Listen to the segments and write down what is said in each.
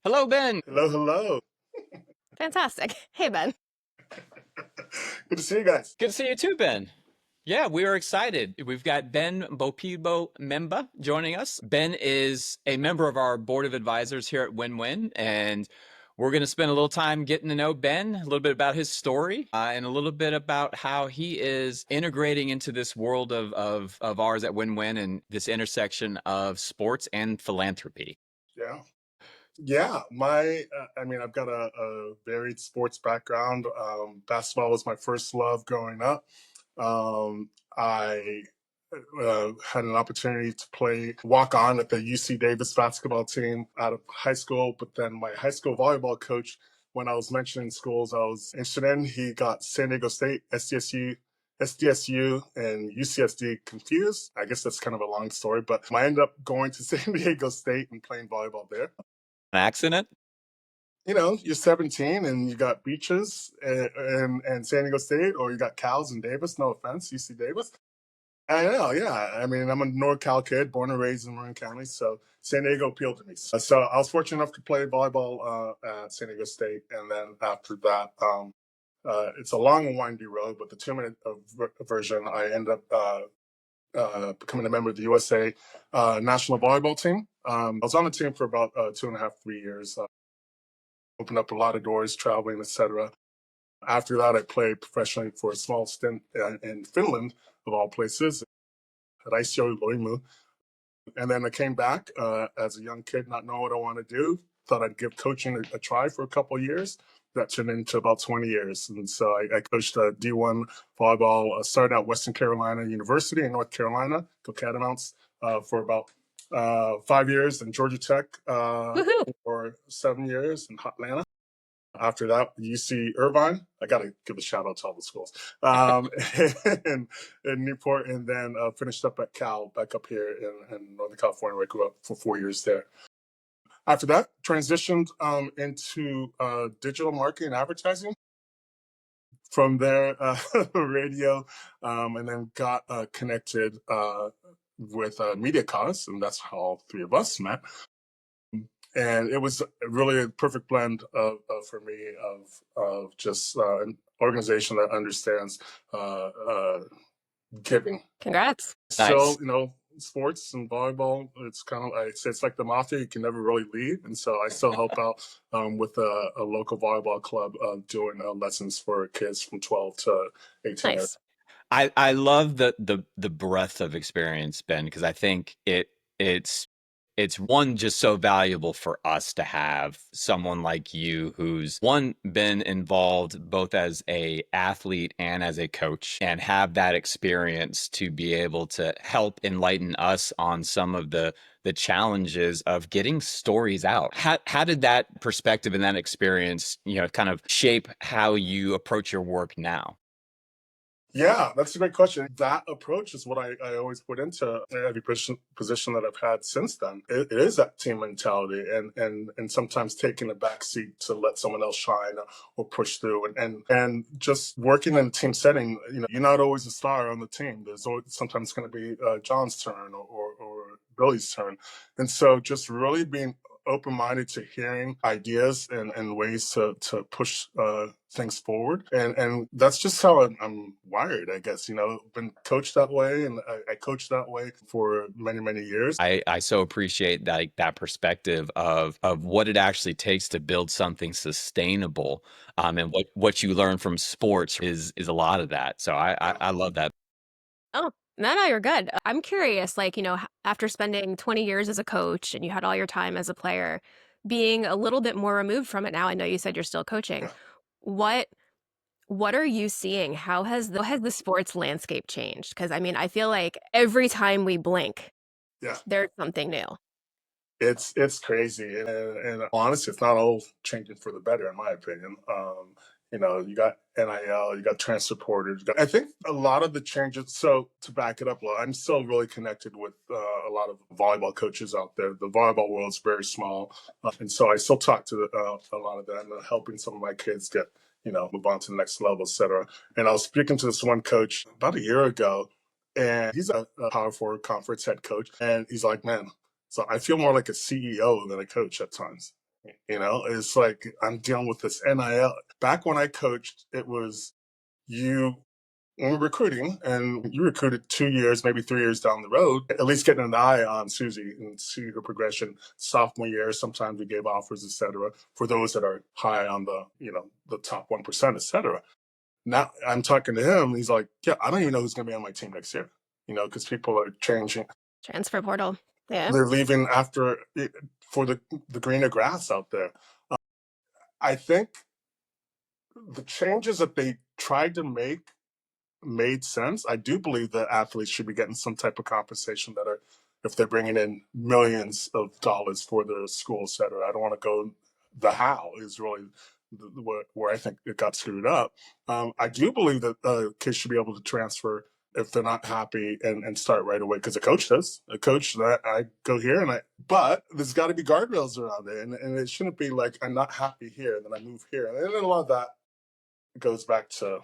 Hello, Ben. Hello, hello. Fantastic. Hey, Ben. Good to see you guys. Good to see you too, Ben. Yeah, we are excited. We've got Ben Bodipo-Memba joining us. Ben is a member of our board of advisors here at Win-Win, and we're going to spend a little time getting to know Ben, a little bit about his story, and a little bit about how he is integrating into this world of ours at Win-Win and this intersection of sports and philanthropy. Yeah. Yeah, I've got a varied sports background. Basketball was my first love growing up. I had an opportunity to walk on at the UC Davis basketball team out of high school, but then my high school volleyball coach, when I was mentioning schools I was interested in, he got San Diego State, SDSU, and UCSD confused. I guess that's kind of a long story, but I ended up going to San Diego State and playing volleyball there. An accident? You're 17 and you got beaches and San Diego State, or you got Cal's and Davis. No offense, UC Davis. I know, yeah. I mean, I'm a NorCal kid, born and raised in Marin County, so San Diego appealed to me. So I was fortunate enough to play volleyball at San Diego State, and then after that, it's a long and windy road, but the 2-minute version, I ended up becoming a member of the USA national volleyball team. I was on the team for about 2.5, 3 years. Opened up a lot of doors, traveling, etc. After that, I played professionally for a small stint in Finland, of all places, at ICO Loimu. And then I came back as a young kid, not knowing what I want to do. Thought I'd give coaching a try for a couple of years. That turned into about 20 years. And so I coached D1 volleyball, started at Western Carolina University in North Carolina, go Catamounts, for about 5 years, and Georgia Tech for 7 years in Atlanta. After that, UC Irvine. I got to give a shout out to all the schools. in Newport, and then finished up at Cal, back up here in Northern California, where I grew up for 4 years there. After that, transitioned into digital marketing and advertising. From there, radio, and then got connected with Media Cause, and that's how all three of us met. And it was really a perfect blend for me of just an organization that understands giving. Congrats. Nice. So, sports and volleyball, it's kind of, I say it's like the mafia, you can never really leave. And so I still help out with a local volleyball club doing lessons for kids from 12 to 18 years. Nice. I love the breadth of experience, Ben, because I think it's one, just so valuable for us to have someone like you who's been involved both as a athlete and as a coach, and have that experience to be able to help enlighten us on some of the challenges of getting stories out. How did that perspective and that experience, kind of shape how you approach your work now? Yeah, that's a great question. That approach is what I always put into every position that I've had since then. It is that team mentality, and sometimes taking a back seat to let someone else shine or push through, and just working in a team setting. You're not always a star on the team. There's always sometimes going to be John's turn or Billy's turn, and so just really being open-minded to hearing ideas and ways to push things forward, and that's just how I'm wired, I guess. Been coached that way, and I coached that way for many years. I so appreciate that perspective of what it actually takes to build something sustainable, and what you learn from sports is a lot of that. So I love that. Oh, no, you're good. I'm curious, after spending 20 years as a coach and you had all your time as a player, being a little bit more removed from it now, I know you said you're still coaching. What are you seeing? How has the sports landscape changed? Because I feel like every time we blink, there's something new. It's crazy, and honestly, it's not all changing for the better, in my opinion. You got NIL, you got transfer portals. I think a lot of the changes. So to back it up, I'm still really connected with a lot of volleyball coaches out there. The volleyball world is very small, and so I still talk to a lot of them, and helping some of my kids get move on to the next level, etc. And I was speaking to this one coach about a year ago, and he's a Power Forward conference head coach, and he's like, man. So I feel more like a CEO than a coach at times. It's like I'm dealing with this NIL. Back when I coached, it was you when we're recruiting, and you recruited 2 years, maybe 3 years down the road, at least getting an eye on Susie and see her progression. Sophomore year, sometimes we gave offers, etc., for those that are high on the top 1%, etc. Now I'm talking to him. He's like, yeah, I don't even know who's going to be on my team next year. Because people are changing. Transfer portal. Yeah. They're leaving after for the greener grass out there. I think the changes that they tried to make made sense. I do believe that athletes should be getting some type of compensation that are, if they're bringing in millions of dollars for their school, et cetera. I don't want to go, the how is really where I think it got screwed up. I do believe that kids should be able to transfer if they're not happy and start right away, because a coach does. A coach that I go here but there's got to be guardrails around it, and it shouldn't be like I'm not happy here and then I move here, and then a lot of that goes back to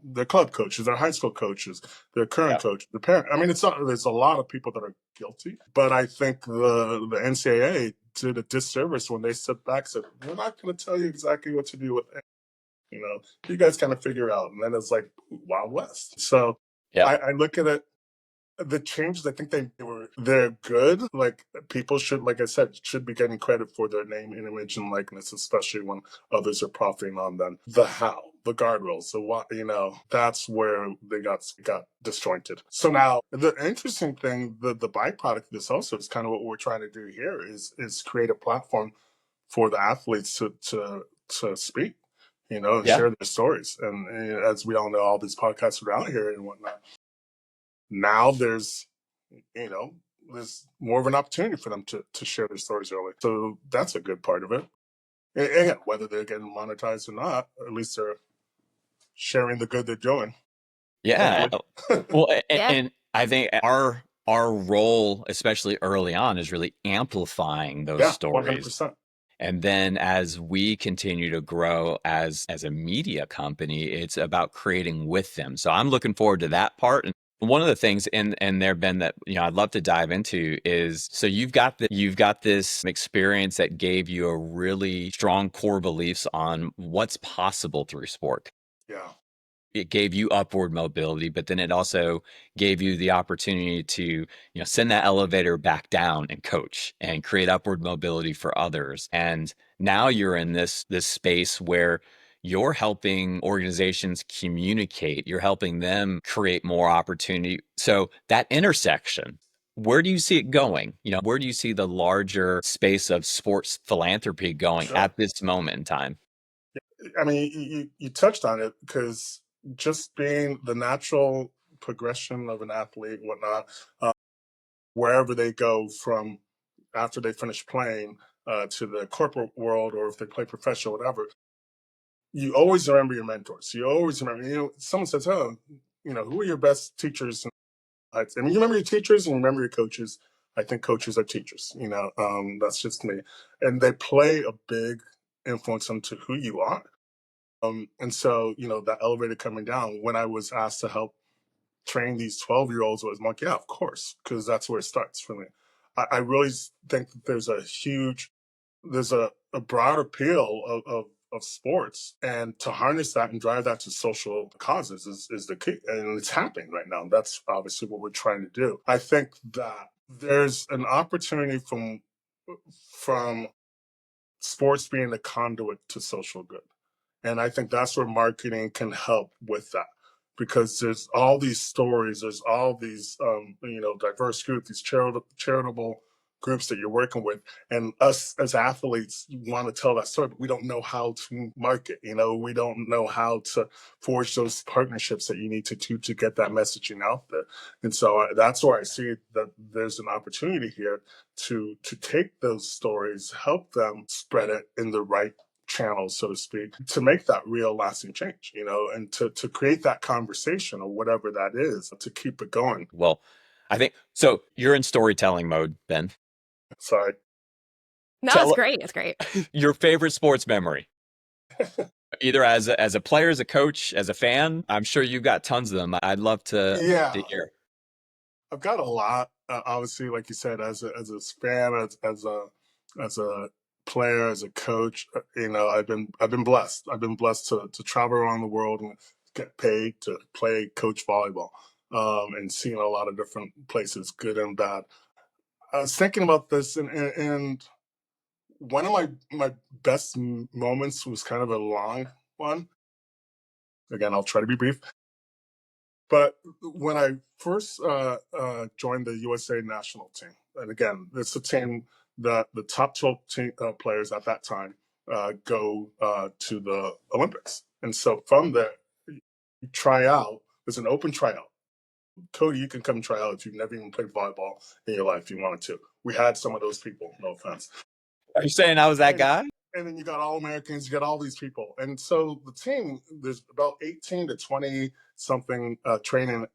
their club coaches, their high school coaches, their current Yeah. coach, the parent. I mean, it's not. There's a lot of people that are guilty, but I think the NCAA did a disservice when they stepped back and said, "We're not going to tell you exactly what to do with it. You guys kind of figure out." And then it's like Wild West. So Yeah. I look at it. The changes, I think they're good. Like, people should, like I said, should be getting credit for their name, image, and likeness, especially when others are profiting on them. The how, the guardrails, the what, that's where they got disjointed. So now the interesting thing, the byproduct of this also is kind of what we're trying to do here is create a platform for the athletes to speak, and Yeah. share their stories. And as we all know, all these podcasts are out here and whatnot. Now there's there's more of an opportunity for them to share their stories early. So that's a good part of it. And again, whether they're getting monetized or not, at least they're sharing the good they're doing. Yeah. Hopefully. Well, Yeah. and I think our role, especially early on, is really amplifying those Yeah, stories. 100%. And then as we continue to grow as a media company, it's about creating with them. So I'm looking forward to that part. And one of the things and there, Ben, that I'd love to dive into is, so you've got this experience that gave you a really strong core beliefs on what's possible through sport. Yeah. It gave you upward mobility, but then it also gave you the opportunity to, send that elevator back down and coach and create upward mobility for others. And now you're in this space where you're helping organizations communicate, you're helping them create more opportunity. So that intersection, where do you see it going? Where do you see the larger space of sports philanthropy going Sure. at this moment in time? I mean, you touched on it, because just being the natural progression of an athlete, whatnot, wherever they go from after they finish playing to the corporate world, or if they play professional, whatever, you always remember your mentors. You always remember, someone says, oh, who are your best teachers? I mean, you remember your teachers and you remember your coaches. I think coaches are teachers, that's just me. And they play a big influence into who you are. And so, that elevator coming down, when I was asked to help train these 12-year-olds, was like, yeah, of course, because that's where it starts for me. I really think that there's a broad appeal of sports, and to harness that and drive that to social causes is the key, and it's happening right now. That's obviously what we're trying to do. I think that there's an opportunity from sports being a conduit to social good. And I think that's where marketing can help with that, because there's all these stories, there's all these, diverse groups, these charitable groups that you're working with. And us as athletes want to tell that story, but we don't know how to market, we don't know how to forge those partnerships that you need to get that messaging out there. And so that's where I see that there's an opportunity here to take those stories, help them spread it in the right channels, so to speak, to make that real lasting change, and to create that conversation or whatever that is, to keep it going. Well, I think so. You're in storytelling mode, Ben. Sorry. No, it's Tell great. It's great. your favorite sports memory, either as a player, as a coach, as a fan. I'm sure you've got tons of them. I'd love to Yeah, hear. I've got a lot. Obviously, like you said, as a fan, as a player, as a coach, I've been blessed. I've been blessed to travel around the world and get paid to play coach volleyball, and seeing a lot of different places, good and bad. I was thinking about this, and one of my best moments was kind of a long one. Again, I'll try to be brief. But when I first joined the USA national team, and again, it's a team that the top 12 players at that time go to the Olympics. And so from there, you try out, there's an open tryout. Cody, you can come try out if you've never even played volleyball in your life if you wanted to. We had some of those people, no offense. Are you saying I was that And, guy? and then you got All Americans, you got all these people. And so the team, there's about 18 to 20 something training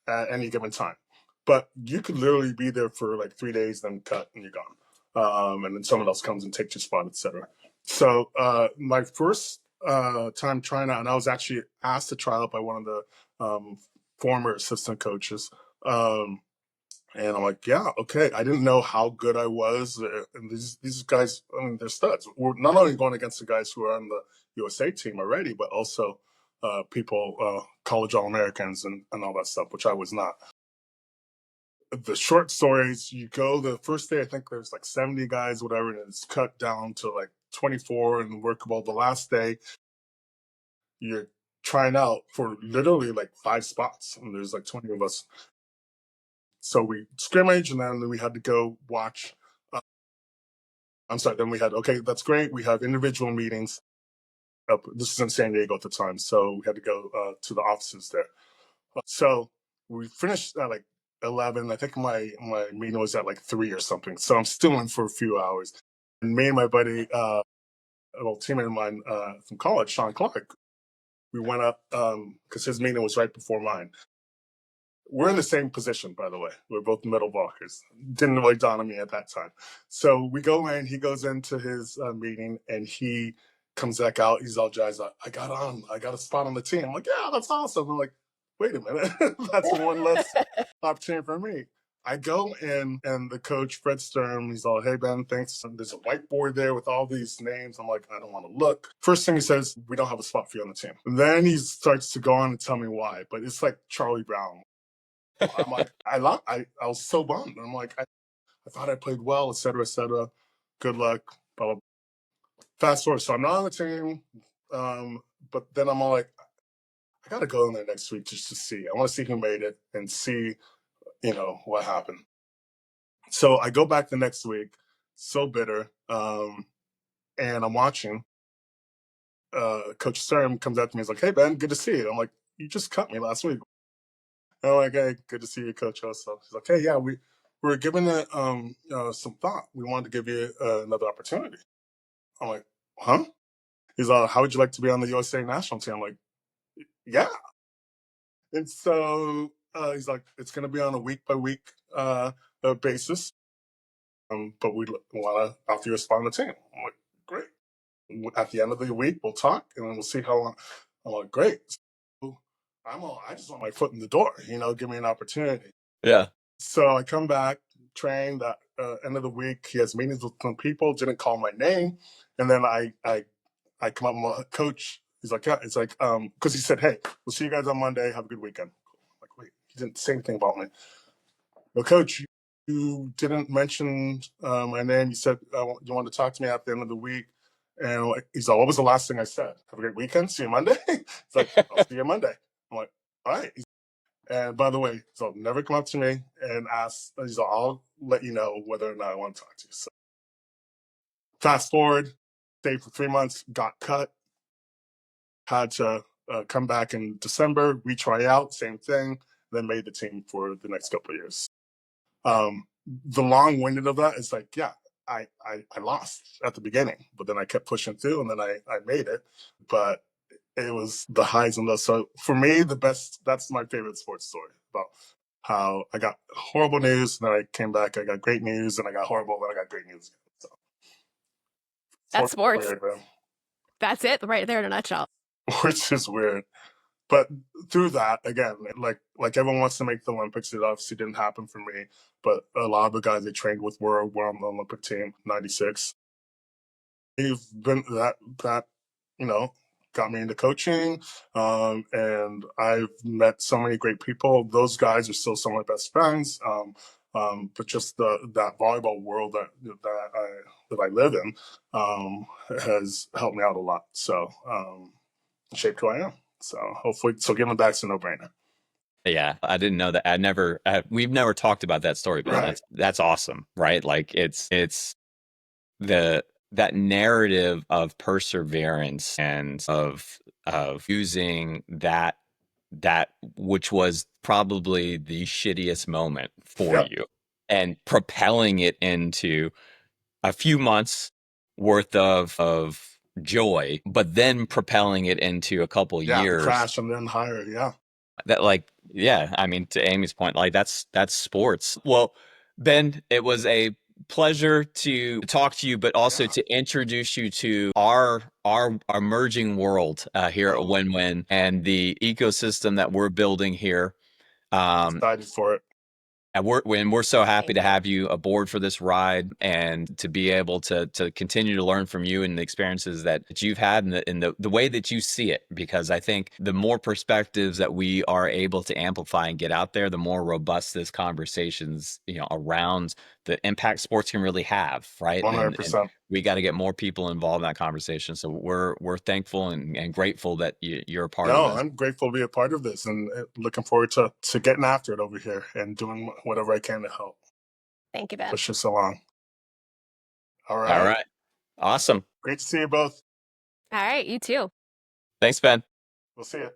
at any given time. But you could literally be there for like 3 days, then cut and you're gone. And then someone else comes and takes your spot, etc. So my first time trying out, and I was actually asked to try out by one of the former assistant coaches. And I'm like, yeah, okay. I didn't know how good I was. And these guys, I mean, they're studs. We're not only going against the guys who are on the USA team already, but also people, college All-Americans and all that stuff, which I was not. The short stories, you go the first day, I think there's like 70 guys, whatever, and it's cut down to like 24 and workable. The last day, you're trying out for literally like 5 spots, and there's like 20 of us. So we scrimmage, and then we had to go watch. I'm sorry, then we had, okay, that's great. We have individual meetings. This is in San Diego at the time, so we had to go to the offices there. So we finished at like 11. I think my meeting was at like 3 or something. So I'm still in for a few hours. And me and my buddy, an old teammate of mine from college, Sean Clark, we went up because his meeting was right before mine. We're in the same position, by the way. We're both middle blockers. Didn't really dawn on me at that time. So we go in, he goes into his meeting, and he comes back out. He's all jazzed up. I got a spot on the team. I'm like, yeah, that's awesome. I'm like, wait a minute. That's one less opportunity for me. I go in, and the coach, Fred Sturm, he's all, hey, Ben, thanks. And there's a whiteboard there with all these names. I'm like, I don't want to look. First thing he says, we don't have a spot for you on the team. And then he starts to go on and tell me why. But it's like Charlie Brown. I'm like, I was so bummed. I'm like, I thought I played well, et cetera, et cetera. Good luck, blah, blah. Fast forward, so I'm not on the team, but then I'm all like, I got to go in there next week just to see. I want to see who made it and see, what happened. So I go back the next week, so bitter, and I'm watching. Coach Sturm comes up to me, he's like, hey, Ben, good to see you. I'm like, you just cut me last week. I'm like, hey, good to see you, Coach also. He's like, hey, yeah, we were given some thought. We wanted to give you another opportunity. I'm like, huh? He's like, how would you like to be on the USA national team? I'm like, yeah. And so he's like, it's going to be on a week by week basis, but we want to offer you a spot on the team. I'm like, great. At the end of the week, we'll talk, and then we'll see how long. I'm like, great. So I just want my foot in the door, give me an opportunity. Yeah. So I come back, train. That end of the week, he has meetings with some people. Didn't call my name, and then I come up with a coach. He's like, yeah. It's like because he said, hey, we'll see you guys on Monday. Have a good weekend. I'm like, wait, he didn't say anything about me. Well, coach, you didn't mention my name. You said you wanted to talk to me at the end of the week. And he's like, what was the last thing I said? Have a great weekend. See you Monday. It's like, I'll see you Monday. I'm like, all right. And by the way, so never come up to me and ask. He's like, I'll let you know whether or not I want to talk to you. So fast forward, stayed for 3 months, got cut, had to come back in December, retry out, same thing, then made the team for the next couple of years. The long-winded of that is like, yeah, I lost at the beginning, but then I kept pushing through, and then I made it. But it was the highs and lows. So for me, that's my favorite sports story about how I got horrible news, and then I came back, I got great news, and I got horrible, then I got great news. So That's sports. weird, man. That's it right there in a nutshell. Which is weird. But through that, again, like everyone wants to make the Olympics. It obviously didn't happen for me. But a lot of the guys they trained with were on the Olympic team, 96. They've been that you know got me into coaching, and I've met so many great people. Those guys are still some of my best friends. But just that volleyball world that I live in has helped me out a lot. So shaped who I am. So hopefully, so giving back's a no brainer. Yeah, I didn't know that. We've never talked about that story, Ben. Right. That's awesome, right? Like it's the that narrative of perseverance and of using that which was probably the shittiest moment for Yep. you and propelling it into a few months worth of joy, but then propelling it into a couple Yeah. The years crash and then higher. Yeah. that like yeah, I mean to Amy's point, like that's sports. Well, Ben, it was a pleasure to talk to you, but also Yeah. to introduce you to our emerging world here at Oh, Win Win and the ecosystem that we're building here. Um, excited for it. and we're so happy Thank to you. have you aboard for this ride and to be able to continue to learn from you and the experiences that you've had and the way that you see it. Because I think the more perspectives that we are able to amplify and get out there, the more robust this conversations, around the impact sports can really have, right? And 100%. we got to get more people involved in that conversation. So we're thankful and grateful that you're a part of No, this. I'm grateful to be a part of this and looking forward to getting after it over here and doing whatever I can to help Thank you, Ben. push this along. All All right. right. Awesome. Great to see you both. All right, you too. Thanks, Ben. We'll see you.